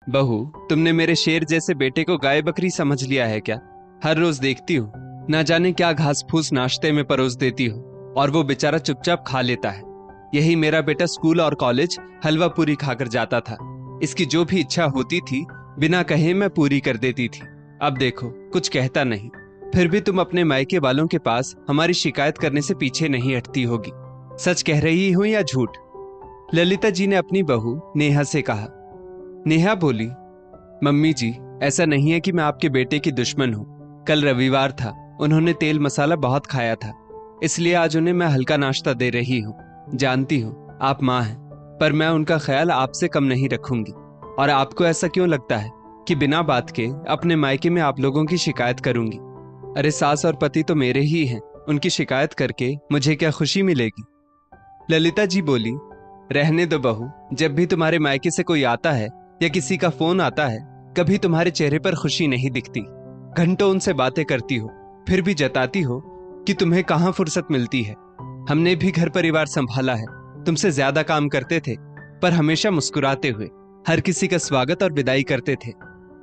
बहू, तुमने मेरे शेर जैसे बेटे को गाय बकरी समझ लिया है क्या? हर रोज देखती हूँ, ना जाने क्या घास फूस नाश्ते में परोस देती हो और वो बेचारा चुपचाप खा लेता है। यही मेरा बेटा स्कूल और कॉलेज हलवा पूरी खाकर जाता था। इसकी जो भी इच्छा होती थी बिना कहे मैं पूरी कर देती थी। अब देखो, कुछ कहता नहीं, फिर भी तुम अपने मायके वालों के पास हमारी शिकायत करने से पीछे नहीं हटती होगी। सच कह रही हूं या झूठ? ललिता जी ने अपनी बहू नेहा से कहा। नेहा बोली, मम्मी जी, ऐसा नहीं है कि मैं आपके बेटे की दुश्मन हूँ। कल रविवार था, उन्होंने तेल मसाला बहुत खाया था, इसलिए आज उन्हें मैं हल्का नाश्ता दे रही हूँ। जानती हूँ आप माँ हैं, पर मैं उनका ख्याल आपसे कम नहीं रखूंगी। और आपको ऐसा क्यों लगता है कि बिना बात के अपने मायके में आप लोगों की शिकायत करूंगी? अरे सास और पति तो मेरे ही हैं, उनकी शिकायत करके मुझे क्या खुशी मिलेगी? ललिता जी बोली, रहने दो बहू, जब भी तुम्हारे मायके से कोई आता है या किसी का फोन आता है, कभी तुम्हारे चेहरे पर खुशी नहीं दिखती। घंटों उनसे बातें करती हो, फिर भी जताती हो कि तुम्हें कहाँ फुर्सत मिलती है। हमने भी घर परिवार संभाला है, तुमसे ज्यादा काम करते थे, पर हमेशा मुस्कुराते हुए हर किसी का स्वागत और विदाई करते थे।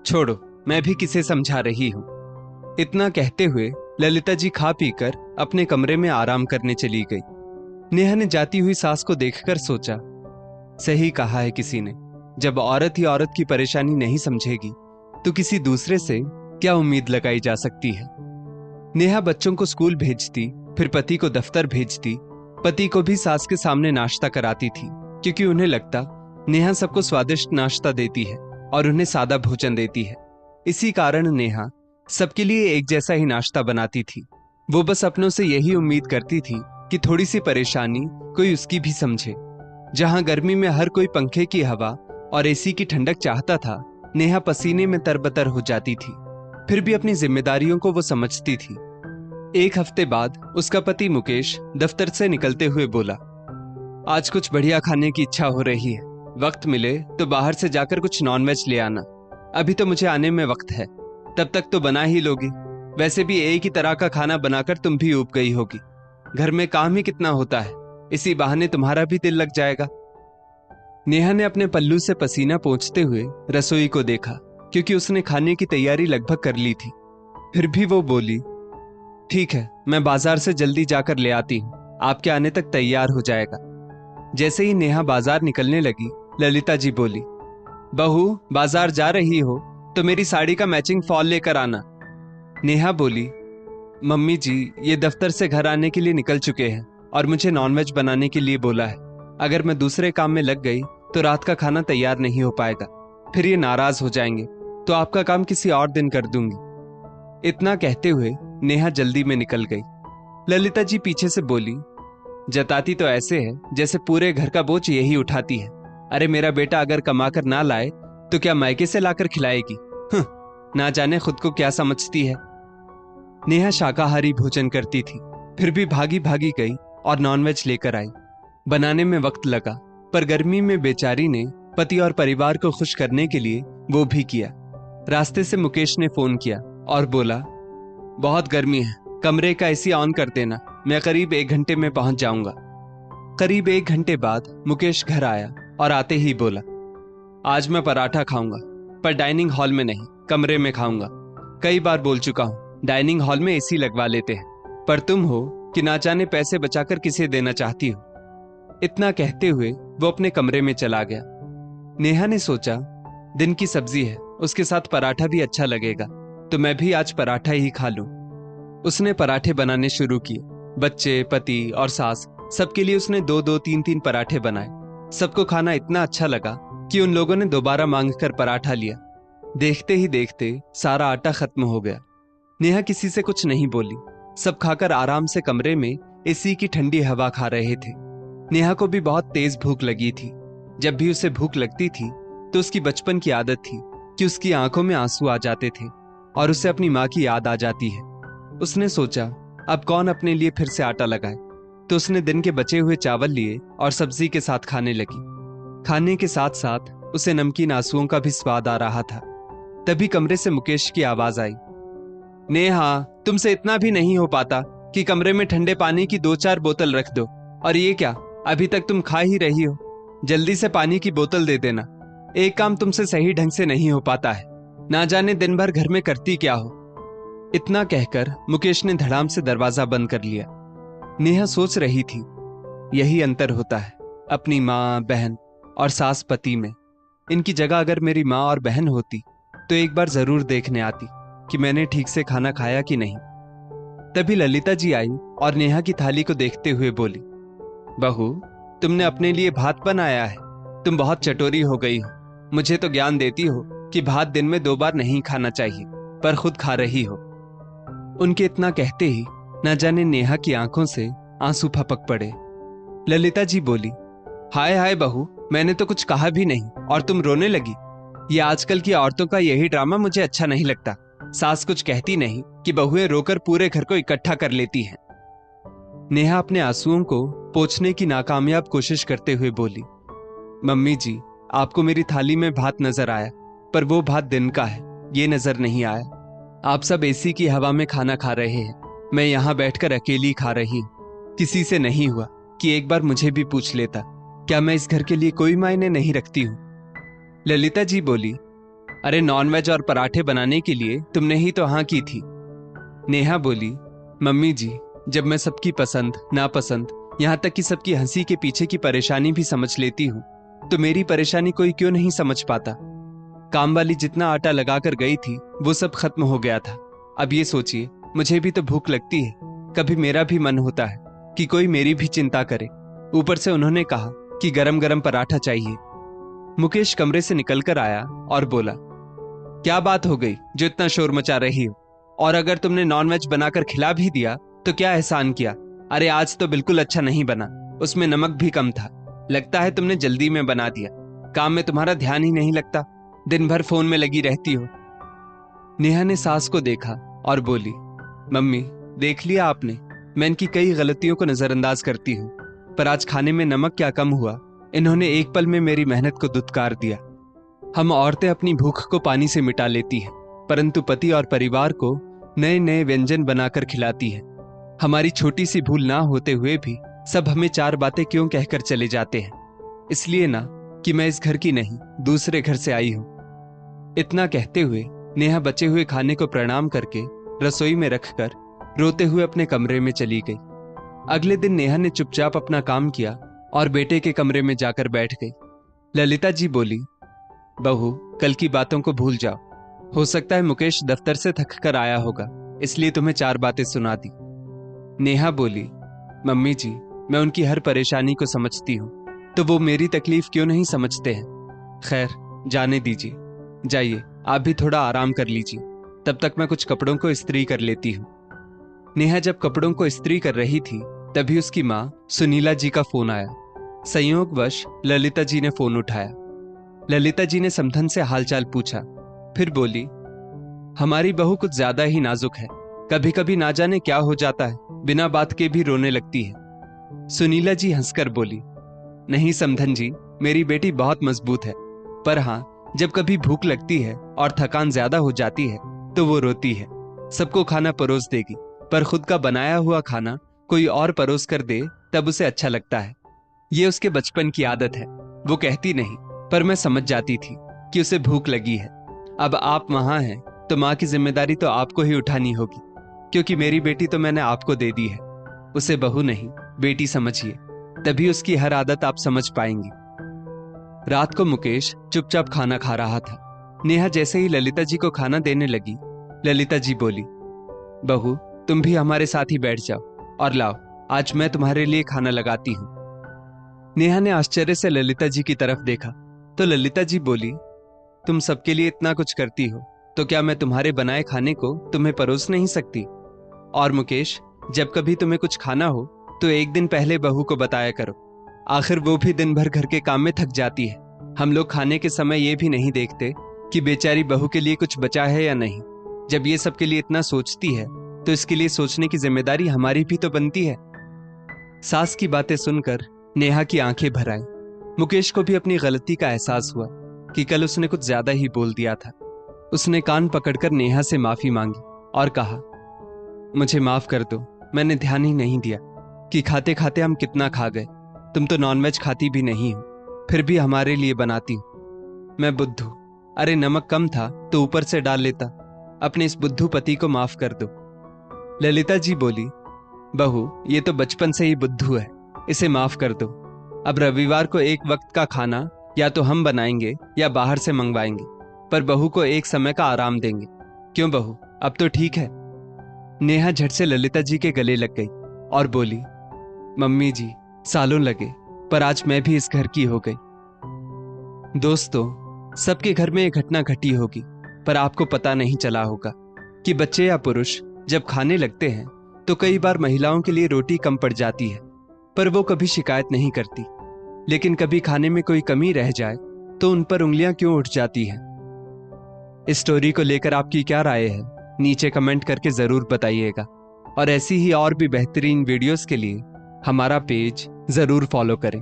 छोड़ो, मैं भी किसे समझा रही हूँ। इतना कहते हुए ललिता जी खा पीकर अपने कमरे में आराम करने चली गई। नेहा ने जाती हुई सास को देखकर सोचा, सही कहा है किसी ने, जब औरत ही औरत की परेशानी नहीं समझेगी तो किसी दूसरे से क्या उम्मीद लगाई जा सकती है। नेहा बच्चों को स्कूल भेजती, फिर पति को दफ्तर भेजती। पति को भी सास के सामने नाश्ता कराती थी, क्योंकि उन्हें लगता नेहा सबको स्वादिष्ट नाश्ता देती है और उन्हें सादा भोजन देती है। इसी कारण नेहा सबके लिए एक जैसा ही नाश्ता बनाती थी। वो बस अपनों से यही उम्मीद करती थी कि थोड़ी सी परेशानी कोई उसकी भी समझे। जहां गर्मी में हर कोई पंखे की हवा और एसी की ठंडक चाहता था, नेहा पसीने में तरबतर हो जाती थी। फिर भी अपनी जिम्मेदारियों को वो समझती थी। एक हफ्ते बाद उसका पति मुकेश दफ्तर से निकलते हुए बोला, आज कुछ बढ़िया खाने की इच्छा हो रही है, वक्त मिले तो बाहर से जाकर कुछ नॉनवेज ले आना। अभी तो मुझे आने में वक्त है, तब तक तो बना ही लोगी। वैसे भी एक ही तरह का खाना बनाकर तुम भी ऊब गई होगी। घर में काम ही कितना होता है, इसी बहाने तुम्हारा भी दिल लग जाएगा। नेहा ने अपने पल्लू से पसीना पोंछते हुए रसोई को देखा, क्योंकि उसने खाने की तैयारी लगभग कर ली थी। फिर भी वो बोली, ठीक है, मैं बाजार से जल्दी जाकर ले आती हूँ, आपके आने तक तैयार हो जाएगा। जैसे ही नेहा बाजार निकलने लगी, ललिता जी बोली, बहू, बाजार जा रही हो तो मेरी साड़ी का मैचिंग फॉल लेकर आना। नेहा बोली, मम्मी जी, ये दफ्तर से घर आने के लिए निकल चुके हैं और मुझे नॉनवेज बनाने के लिए बोला है। अगर मैं दूसरे काम में लग गई तो रात का खाना तैयार नहीं हो पाएगा, फिर ये नाराज हो जाएंगे, तो आपका काम किसी और दिन कर दूंगी। इतना कहते हुए नेहा जल्दी में निकल गई। ललिता जी पीछे से बोली, जताती तो ऐसे है जैसे पूरे घर का बोझ यही उठाती है। अरे मेरा बेटा अगर कमाकर ना लाए तो क्या मायके से लाकर खिलाएगी? ना जाने खुद को क्या समझती है। नेहा शाकाहारी भोजन करती थी, फिर भी भागी भागी गई और नॉनवेज लेकर आई। बनाने में वक्त लगा, पर गर्मी में बेचारी ने पति और परिवार को खुश करने के लिए वो भी किया। रास्ते से मुकेश ने फोन किया और बोला, बहुत गर्मी है, कमरे का एसी ऑन कर देना, मैं करीब 1 घंटे में पहुंच जाऊंगा। करीब 1 घंटे बाद मुकेश घर आया और आते ही बोला, आज मैं पराठा खाऊंगा, पर डाइनिंग हॉल में नहीं, कमरे में खाऊंगा। कई बार बोल चुका हूं, डाइनिंग हॉल में एसी लगवा लेते हैं, पर तुम हो कि ना जाने पैसे बचाकर किसे देना चाहती हो। इतना कहते हुए वो अपने कमरे में चला गया। नेहा ने सोचा, दिन की सब्जी है, उसके साथ पराठा भी अच्छा लगेगा, तो मैं भी आज पराठा ही खा लूं। उसने पराठे बनाने शुरू किए। बच्चे, पति और सास, सबके लिए उसने 2-2, 3-3 पराठे बनाए। सबको खाना इतना अच्छा लगा कि उन लोगों ने दोबारा मांगकर पराठा लिया। देखते ही देखते सारा आटा खत्म हो गया। नेहा किसी से कुछ नहीं बोली। सब खाकर आराम से कमरे में एसी की ठंडी हवा खा रहे थे। नेहा को भी बहुत तेज भूख लगी थी। जब भी उसे भूख लगती थी तो उसकी बचपन की आदत थी कि उसकी आंखों में आंसू आ जाते थे और उसे अपनी माँ की याद आ जाती है। उसने सोचा, अब कौन अपने लिए फिर से आटा लगाए, तो उसने दिन के बचे हुए चावल लिए और सब्जी के साथ खाने लगी। खाने के साथ साथ उसे नमकीन आंसुओं का भी स्वाद आ रहा था। तभी कमरे से मुकेश की आवाज आई, नेहा, तुमसे इतना भी नहीं हो पाता कि कमरे में ठंडे पानी की 2-4 बोतल रख दो। और ये क्या, अभी तक तुम खा ही रही हो, जल्दी से पानी की बोतल दे देना। एक काम तुमसे सही ढंग से नहीं हो पाता है, ना जाने दिन भर घर में करती क्या हो। इतना कहकर मुकेश ने धड़ाम से दरवाजा बंद कर लिया। नेहा सोच रही थी, यही अंतर होता है अपनी माँ, बहन और सास पति में। इनकी जगह अगर मेरी माँ और बहन होती तो एक बार जरूर देखने आती कि मैंने ठीक से खाना खाया कि नहीं। तभी ललिता जी आई और नेहा की थाली को देखते हुए बोली, बहू, तुमने अपने लिए भात बनाया है। तुम बहुत चटोरी हो गई हो। मुझे तो ज्ञान देती हो कि भात दिन में 2 बार नहीं खाना चाहिए, पर खुद खा रही हो। उनके इतना कहते ही न जाने नेहा की आंखों से आंसू फपक पड़े। ललिता जी बोली, हाय हाय बहू, मैंने तो कुछ कहा भी नहीं और तुम रोने लगी। ये आजकल की औरतों का यही ड्रामा मुझे अच्छा नहीं लगता। सास कुछ कहती नहीं कि बहुएं रोकर पूरे घर को इकट्ठा कर लेती हैं। नेहा अपने आंसुओं को पोंछने की नाकामयाब कोशिश करते हुए बोली, मम्मी जी, आपको मेरी थाली में भात नजर आया, पर वो भात दिन का है, ये नजर नहीं आया। आप सब एसी की हवा में खाना खा रहे हैं, मैं यहां बैठकर अकेली खा रही हूं। किसी से नहीं हुआ कि एक बार मुझे भी पूछ लेता, क्या मैं इस घर के लिए कोई मायने नहीं रखती हूं। ललिता जी बोली, अरे नॉनवेज और पराठे बनाने के लिए तुमने ही तो हाँ की थी। नेहा बोली, मम्मी जी, जब मैं सबकी पसंद नापसंद, यहां तक कि सबकी हंसी के पीछे की परेशानी भी समझ लेती हूं, तो मेरी परेशानी कोई क्यों नहीं समझ पाता। काम वाली जितना आटा लगाकर गई थी वो सब खत्म हो गया था। अब ये सोचिए, मुझे भी तो भूख लगती है, कभी मेरा भी मन होता है कि कोई मेरी भी चिंता करे। ऊपर से उन्होंने कहा कि गरम गरम पराठा चाहिए। मुकेश कमरे से निकलकर आया और बोला, क्या बात हो गई जो इतना शोर मचा रही हो? और अगर तुमने नॉनवेज बनाकर खिला भी दिया तो क्या एहसान किया? अरे आज तो बिल्कुल अच्छा नहीं बना, उसमें नमक भी कम था। लगता है तुमने जल्दी में बना दिया। काम में तुम्हारा ध्यान ही नहीं लगता, दिन भर फोन में लगी रहती हो। नेहा ने सास को देखा और बोली, मम्मी, देख लिया आपने, मैं इनकी कई गलतियों को नजरअंदाज करती हूँ, पर आज खाने में नमक क्या कम हुआ, इन्होंने एक पल में मेरी मेहनत को दुत्कार दिया। हम औरतें अपनी भूख को पानी से मिटा लेती हैं, परंतु पति और परिवार को नए नए व्यंजन बनाकर खिलाती हैं। हमारी छोटी सी भूल ना होते हुए भी सब हमें 4 बातें क्यों कहकर चले जाते हैं। इसलिए ना कि मैं इस घर की नहीं, दूसरे घर से आई हूं। इतना कहते हुए नेहा बचे हुए खाने को प्रणाम करके रसोई में रखकर रोते हुए अपने कमरे में चली गई। अगले दिन नेहा ने चुपचाप अपना काम किया और बेटे के कमरे में जाकर बैठ गई। ललिता जी बोली, बहू, कल की बातों को भूल जाओ। हो सकता है मुकेश दफ्तर से थक कर आया होगा, इसलिए तुम्हें 4 बातें सुना दी। नेहा बोली, मम्मी जी, मैं उनकी हर परेशानी को समझती हूँ, तो वो मेरी तकलीफ क्यों नहीं समझते हैं। खैर, जाने दीजिए, जाइए आप भी थोड़ा आराम कर लीजिए, तब तक मैं कुछ कपड़ों को इस्त्री कर लेती हूँ। नेहा जब कपड़ों को इस्त्री कर रही थी तभी उसकी माँ सुनीला जी का फोन आया। संयोगवश ललिता जी ने फोन उठाया। ललिता जी ने समधन से हालचाल पूछा, फिर बोली, हमारी बहू कुछ ज्यादा ही नाजुक है, कभी कभी ना जाने क्या हो जाता है, बिना बात के भी रोने लगती है। सुनीला जी हंसकर बोली, नहीं समधन जी, मेरी बेटी बहुत मजबूत है, पर हाँ, जब कभी भूख लगती है और थकान ज्यादा हो जाती है तो वो रोती है। सबको खाना परोस देगी, पर खुद का बनाया हुआ खाना कोई और परोस कर दे तब उसे अच्छा लगता है। ये उसके बचपन की आदत है। वो कहती नहीं, पर मैं समझ जाती थी कि उसे भूख लगी है। अब आप वहां हैं तो माँ की जिम्मेदारी तो आपको ही उठानी होगी, क्योंकि मेरी बेटी तो मैंने आपको दे दी है। उसे बहू नहीं, बेटी समझिए, तभी उसकी हर आदत आप समझ पाएंगी। रात को मुकेश चुपचाप खाना खा रहा था। नेहा जैसे ही ललिता जी को खाना देने लगी, ललिता जी बोली, बहू, तुम भी हमारे साथ ही बैठ जाओ और लाओ, आज मैं तुम्हारे लिए खाना लगाती हूं। नेहा ने आश्चर्य से ललिता जी की तरफ देखा तो ललिता जी बोली, तुम सबके लिए इतना कुछ करती हो, तो क्या मैं तुम्हारे बनाए खाने को तुम्हें परोस नहीं सकती? और मुकेश, जब कभी तुम्हें कुछ खाना हो तो एक दिन पहले बहू को बताया करो, आखिर वो भी दिन भर घर के काम में थक जाती है। हम लोग खाने के समय ये भी नहीं देखते कि बेचारी बहू के लिए कुछ बचा है या नहीं। जब ये सबके लिए इतना सोचती है तो इसके लिए सोचने की जिम्मेदारी हमारी भी तो बनती है। सास की बातें सुनकर नेहा की आंखें भर आई। मुकेश को भी अपनी गलती का एहसास हुआ कि कल उसने कुछ ज्यादा ही बोल दिया था। उसने कान पकड़कर नेहा से माफी मांगी और कहा, मुझे माफ कर दो, मैंने ध्यान ही नहीं दिया कि खाते खाते हम कितना खा गए। तुम तो नॉनवेज खाती भी नहीं हो, फिर भी हमारे लिए बनाती हो। मैं बुद्धू। अरे नमक कम था तो ऊपर से डाल लेता। अपने इस बुद्धू पति को माफ कर दो। ललिता जी बोली, बहू ये तो बचपन से ही बुद्धू है, इसे माफ कर दो। अब रविवार को एक वक्त का खाना या तो हम बनाएंगे या बाहर से मंगवाएंगे, पर बहू को एक समय का आराम देंगे। क्यों बहू, अब तो ठीक है? नेहा झट से ललिता जी के गले लग गई और बोली, मम्मी जी सालों लगे, पर आज मैं भी इस घर की हो गई। दोस्तों, सबके घर में एक घटना घटी होगी, पर आपको पता नहीं चला होगा कि बच्चे या पुरुष जब खाने लगते हैं तो कई बार महिलाओं के लिए रोटी कम पड़ जाती है, पर वो कभी शिकायत नहीं करती। लेकिन कभी खाने में कोई कमी रह जाए तो उन पर उंगलियां क्यों उठ जाती हैं? इस स्टोरी को लेकर आपकी क्या राय है, नीचे कमेंट करके जरूर बताइएगा। और ऐसी ही और भी बेहतरीन वीडियोस के लिए हमारा पेज जरूर फॉलो करें।